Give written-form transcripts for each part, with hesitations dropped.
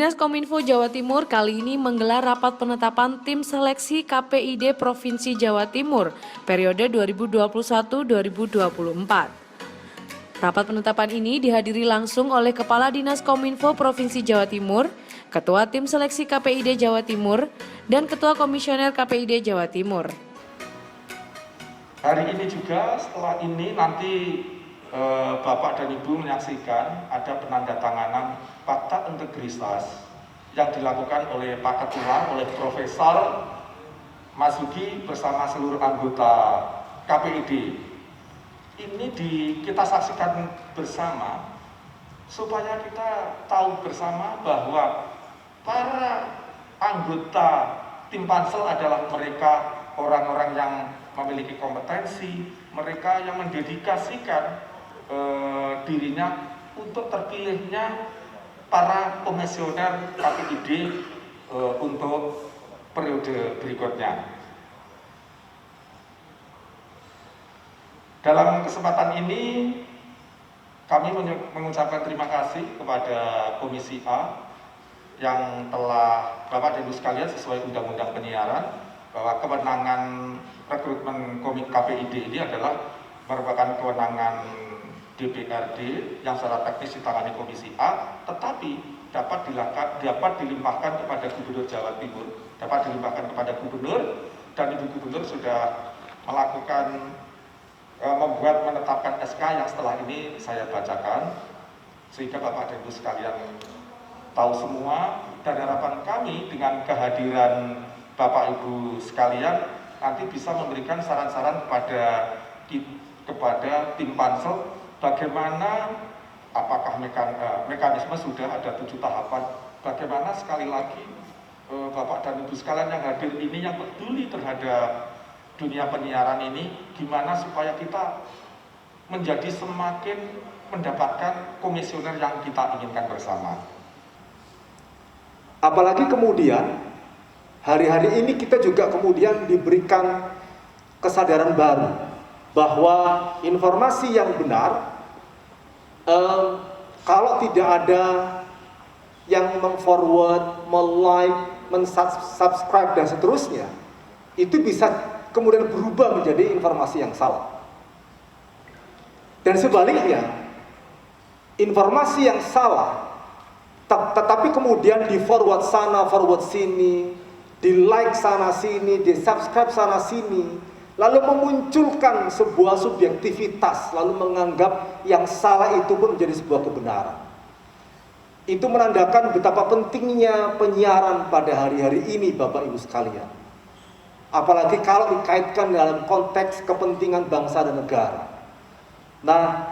Dinas Kominfo Jawa Timur kali ini menggelar rapat penetapan tim seleksi KPID Provinsi Jawa Timur periode 2021-2024. Rapat penetapan ini dihadiri langsung oleh Kepala Dinas Kominfo Provinsi Jawa Timur, Ketua Tim Seleksi KPID Jawa Timur, dan Ketua Komisioner KPID Jawa Timur. Hari ini juga setelah ini nanti Bapak dan Ibu menyaksikan ada penandatanganan fakta integritas yang dilakukan oleh Pak Ketua, oleh Profesor Masuki bersama seluruh anggota KPID. Ini kita saksikan bersama supaya kita tahu bersama bahwa para anggota tim pansel adalah mereka orang-orang yang memiliki kompetensi, mereka yang mendedikasikan dirinya untuk terpilihnya para komisioner KPID untuk periode berikutnya. Dalam kesempatan ini kami mengucapkan terima kasih kepada Komisi A yang telah Bapak dan Ibu sekalian sesuai Undang-Undang Penyiaran bahwa kewenangan rekrutmen komik KPID ini adalah merupakan kewenangan DPRD yang secara teknis ditangani Komisi A, tetapi dapat dilimpahkan kepada Gubernur Jawa Timur, dapat dilimpahkan kepada Gubernur, dan Ibu Gubernur sudah melakukan menetapkan SK yang setelah ini saya bacakan, sehingga Bapak dan Ibu sekalian tahu semua, dan harapan kami dengan kehadiran Bapak Ibu sekalian nanti bisa memberikan saran-saran kepada tim pansel bagaimana, apakah mekanisme sudah ada 7 tahapan, bagaimana sekali lagi Bapak dan Ibu sekalian yang hadir ini yang peduli terhadap dunia penyiaran ini, gimana supaya kita menjadi semakin mendapatkan komisioner yang kita inginkan bersama. Apalagi kemudian hari-hari ini kita juga kemudian diberikan kesadaran baru bahwa informasi yang benar, kalau tidak ada yang meng-forward, like, men-subscribe dan seterusnya, itu bisa kemudian berubah menjadi informasi yang salah. Dan sebaliknya, informasi yang salah tetapi kemudian di-forward sana, forward sini, di-like sana sini, di-subscribe sana sini, lalu memunculkan sebuah subjektivitas, lalu menganggap yang salah itu pun menjadi sebuah kebenaran. Itu menandakan betapa pentingnya penyiaran pada hari-hari ini, Bapak Ibu sekalian. Apalagi kalau dikaitkan dalam konteks kepentingan bangsa dan negara. Nah,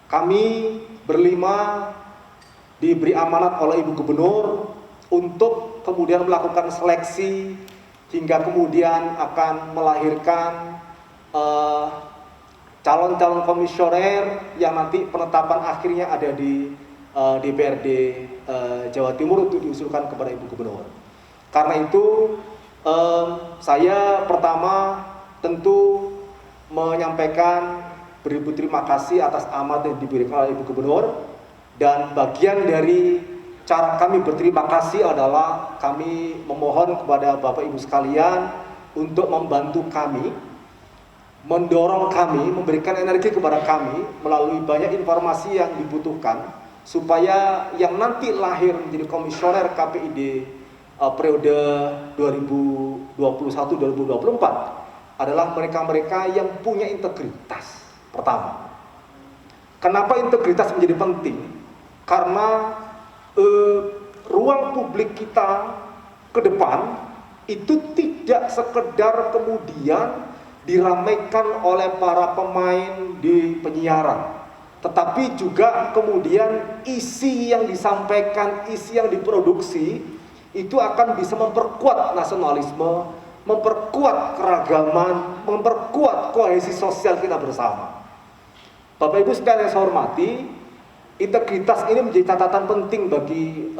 kami berlima diberi amanat oleh Ibu Gubernur untuk kemudian melakukan seleksi hingga kemudian akan melahirkan calon-calon komisioner yang nanti penetapan akhirnya ada di DPRD Jawa Timur untuk diusulkan kepada Ibu Gubernur. Karena itu saya pertama tentu menyampaikan beribu terima kasih atas amanat yang diberikan oleh Ibu Gubernur, dan bagian dari cara kami berterima kasih adalah kami memohon kepada Bapak Ibu sekalian untuk membantu kami, mendorong kami, memberikan energi kepada kami melalui banyak informasi yang dibutuhkan supaya yang nanti lahir menjadi komisioner KPID periode 2021-2024 adalah mereka-mereka yang punya integritas. Pertama, kenapa integritas menjadi penting? Karena ruang publik kita ke depan itu tidak sekedar kemudian diramaikan oleh para pemain di penyiaran, tetapi juga kemudian isi yang disampaikan, isi yang diproduksi itu akan bisa memperkuat nasionalisme, memperkuat keragaman, memperkuat kohesi sosial kita bersama. Bapak Ibu sekalian yang saya hormati, integritas ini menjadi catatan penting bagi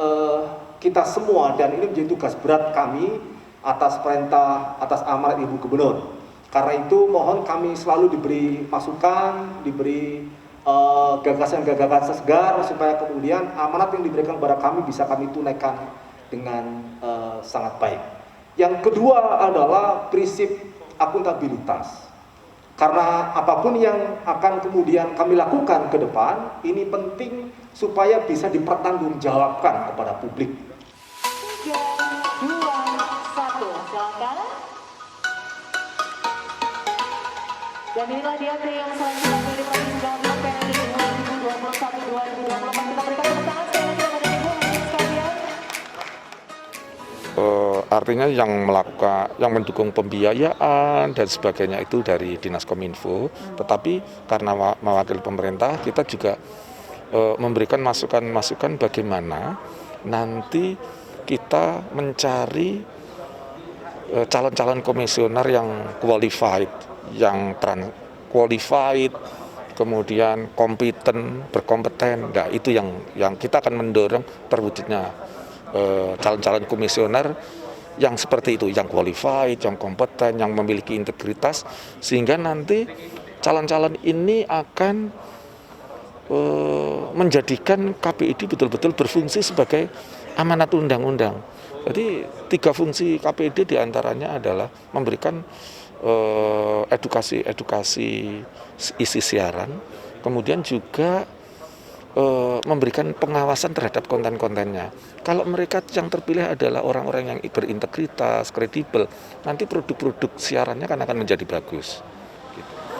kita semua, dan ini menjadi tugas berat kami atas perintah, atas amanat Ibu Gubernur. Karena itu mohon kami selalu diberi masukan, diberi gagasan-gagasan segar supaya kemudian amanat yang diberikan kepada kami bisa kami tunaikan dengan sangat baik. Yang kedua adalah prinsip akuntabilitas. Karena apapun yang akan kemudian kami lakukan ke depan, ini penting supaya bisa dipertanggungjawabkan kepada publik. 3, 2, 1, silakan. Dan inilah dia yang selanjutnya dari Provinsi Jawa Timur PNI 2021-2024. Kita berikan tepuk tangan sekali lagi kepada Ibu hadirin sekalian. Artinya yang mendukung pembiayaan dan sebagainya itu dari Dinas Kominfo, tetapi karena mewakili pemerintah kita juga memberikan masukan-masukan bagaimana nanti kita mencari calon-calon komisioner yang qualified, kemudian kompeten, berkompeten. Nah, itu yang kita akan mendorong terwujudnya calon-calon komisioner yang seperti itu, yang qualified, yang kompeten, yang memiliki integritas, sehingga nanti calon-calon ini akan menjadikan KPID betul-betul berfungsi sebagai amanat undang-undang. Jadi 3 fungsi KPID diantaranya adalah memberikan edukasi isi siaran, kemudian juga memberikan pengawasan terhadap konten-kontennya. Kalau mereka yang terpilih adalah orang-orang yang berintegritas, kredibel, nanti produk-produk siarannya akan menjadi bagus.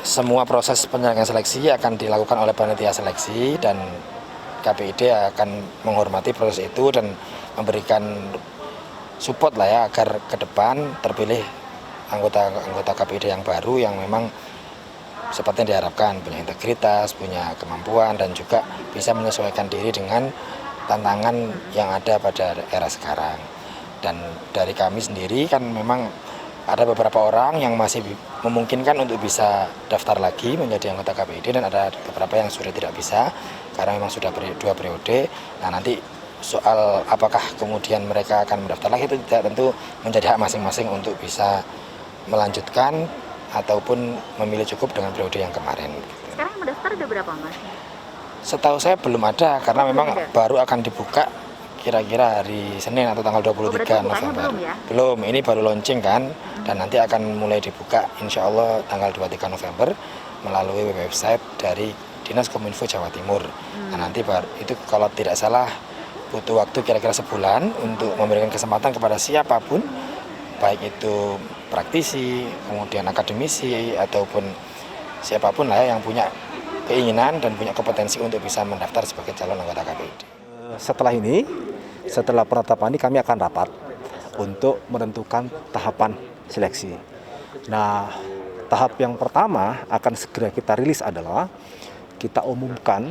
Semua proses penyelenggaraan seleksi akan dilakukan oleh panitia seleksi dan KPID akan menghormati proses itu dan memberikan support lah ya agar ke depan terpilih anggota KPID yang baru yang memang seperti yang diharapkan, punya integritas, punya kemampuan, dan juga bisa menyesuaikan diri dengan tantangan yang ada pada era sekarang. Dan dari kami sendiri kan memang ada beberapa orang yang masih memungkinkan untuk bisa daftar lagi menjadi anggota KPID, dan ada beberapa yang sudah tidak bisa karena memang sudah 2 periode. Nah, nanti soal apakah kemudian mereka akan mendaftar lagi itu tentu menjadi hak masing-masing untuk bisa melanjutkan ataupun memilih cukup dengan periode yang kemarin. Sekarang yang mendaftar ada berapa, Mas? Setahu saya belum ada karena memang baru akan dibuka kira-kira hari Senin atau tanggal 23 November. Belum ya? Belum, ini baru launching kan, dan nanti akan mulai dibuka insya Allah tanggal 23 November melalui website dari Dinas Kominfo Jawa Timur. Nah, nanti itu kalau tidak salah butuh waktu kira-kira sebulan untuk memberikan kesempatan kepada siapapun, baik itu praktisi, kemudian akademisi, ataupun siapapun lah yang punya keinginan dan punya kompetensi untuk bisa mendaftar sebagai calon anggota KPID. Setelah penetapan ini kami akan rapat untuk menentukan tahapan seleksi. Nah, tahap yang pertama akan segera kita rilis adalah kita umumkan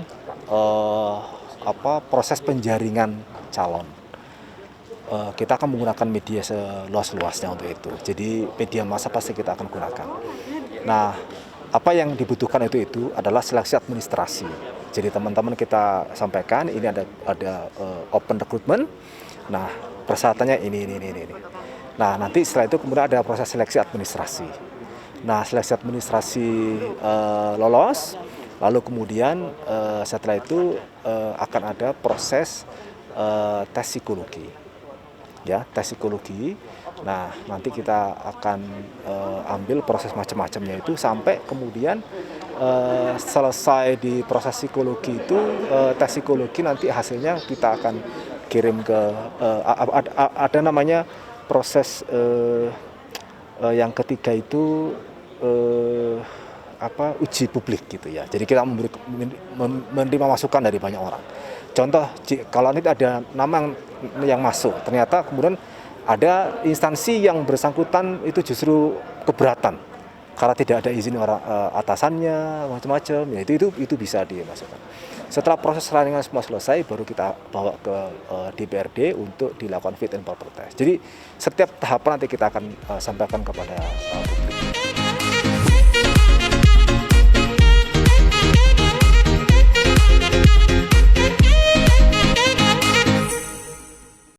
proses penjaringan calon. Kita akan menggunakan media seluas-luasnya untuk itu. Jadi media massa pasti kita akan gunakan. Nah, apa yang dibutuhkan itu adalah seleksi administrasi. Jadi teman-teman kita sampaikan ini ada open recruitment. Nah, persyaratannya ini. Nah, nanti setelah itu kemudian ada proses seleksi administrasi. Nah, seleksi administrasi lolos, lalu kemudian setelah itu akan ada proses tes psikologi. Ya, tes psikologi. Nah, nanti kita akan ambil proses macam-macamnya itu sampai kemudian selesai di proses psikologi itu, tes psikologi nanti hasilnya kita akan kirim ke ada namanya proses yang ketiga itu uji publik gitu ya. Jadi kita menerima masukan dari banyak orang. Contoh, kalau nanti ada nama yang masuk, ternyata kemudian ada instansi yang bersangkutan itu justru keberatan karena tidak ada izin orang atasannya, macam-macam, ya itu bisa dimasukkan. Setelah proses runningan semua selesai, baru kita bawa ke DPRD untuk dilakukan fit and proper test. Jadi setiap tahapan nanti kita akan sampaikan kepada publik.